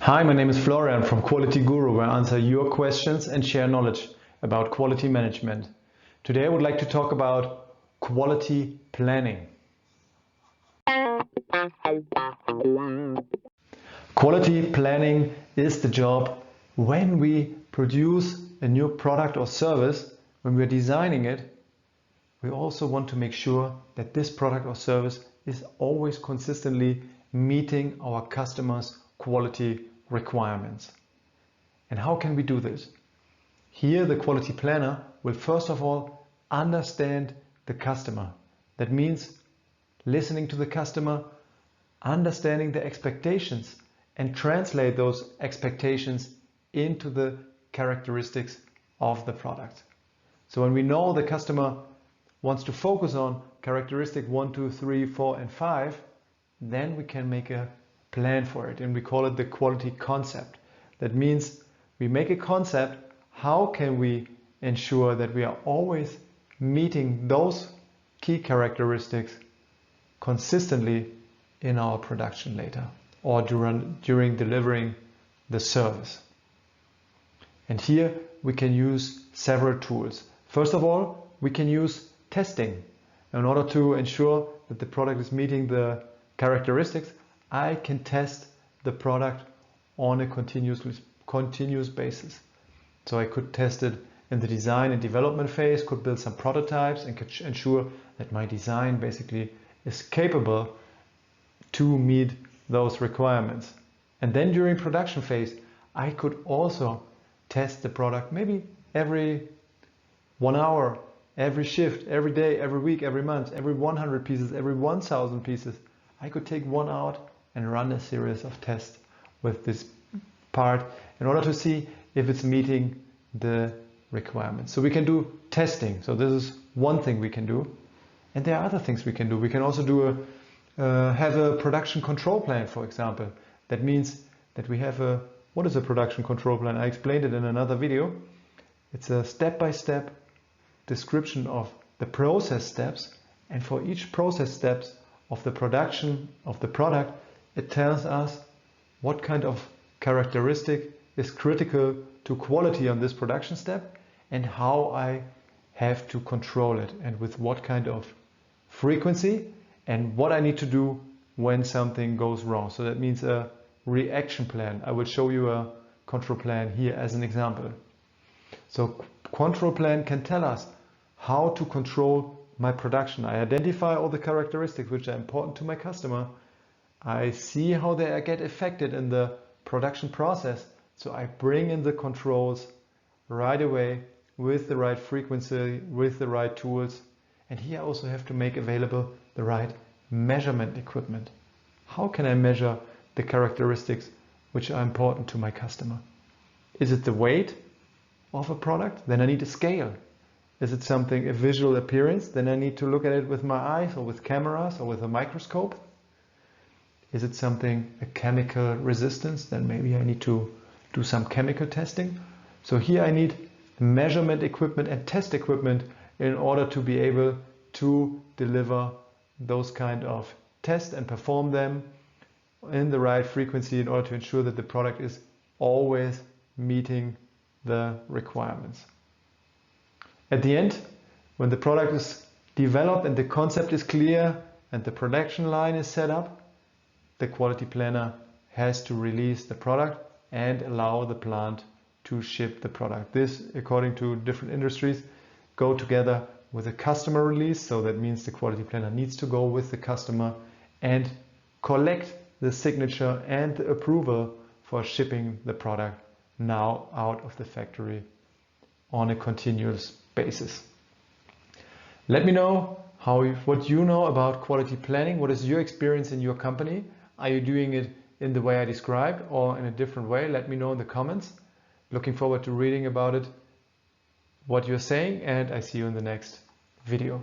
Hi, my name is Florian from Quality Guru, where I answer your questions and share knowledge about quality management. Today I would like to talk about quality planning. Quality planning is the job when we produce a new product or service. When we're designing it, we also want to make sure that this product or service is always consistently meeting our customers' quality requirements. And how can we do this? Here the quality planner will first of all understand the customer. That means listening to the customer, understanding the expectations and translate those expectations into the characteristics of the product. So when we know the customer wants to focus on characteristic 1, 2, 3, 4 and 5, then we can make a plan for it, and we call it the quality concept. That means we make a concept. How can we ensure that we are always meeting those key characteristics consistently in our production later or during delivering the service? And here we can use several tools. First of all, we can use testing in order to ensure that the product is meeting the characteristics. I can test the product on a continuous basis. So I could test it in the design and development phase, could build some prototypes and could ensure that my design basically is capable to meet those requirements. And then during production phase, I could also test the product maybe every 1 hour, every shift, every day, every week, every month, every 100 pieces, every 1,000 pieces. I could take one out and run a series of tests with this part in order to see if it's meeting the requirements. So we can do testing. So this is one thing we can do. And there are other things we can do. We can also do have a production control plan, for example. That means that we have what is a production control plan? I explained it in another video. It's a step-by-step description of the process steps, and for each process steps of the production of the product, it tells us what kind of characteristic is critical to quality on this production step and how I have to control it and with what kind of frequency and what I need to do when something goes wrong. So that means a reaction plan. I will show you a control plan here as an example. So control plan can tell us how to control my production. I identify all the characteristics which are important to my customer. I see how they get affected in the production process. So I bring in the controls right away with the right frequency, with the right tools. And here I also have to make available the right measurement equipment. How can I measure the characteristics which are important to my customer? Is it the weight of a product? Then I need a scale. Is it something, a visual appearance? Then I need to look at it with my eyes or with cameras or with a microscope. Is it something, a chemical resistance? Then maybe I need to do some chemical testing. So here I need measurement equipment and test equipment in order to be able to deliver those kind of tests and perform them in the right frequency in order to ensure that the product is always meeting the requirements. At the end, when the product is developed and the concept is clear and the production line is set up, the quality planner has to release the product and allow the plant to ship the product. This, according to different industries, go together with a customer release. So that means the quality planner needs to go with the customer and collect the signature and the approval for shipping the product now out of the factory on a continuous basis. Let me know what you know about quality planning. What is your experience in your company? Are you doing it in the way I described or in a different way? Let me know in the comments. Looking forward to reading about it, what you're saying, and I see you in the next video.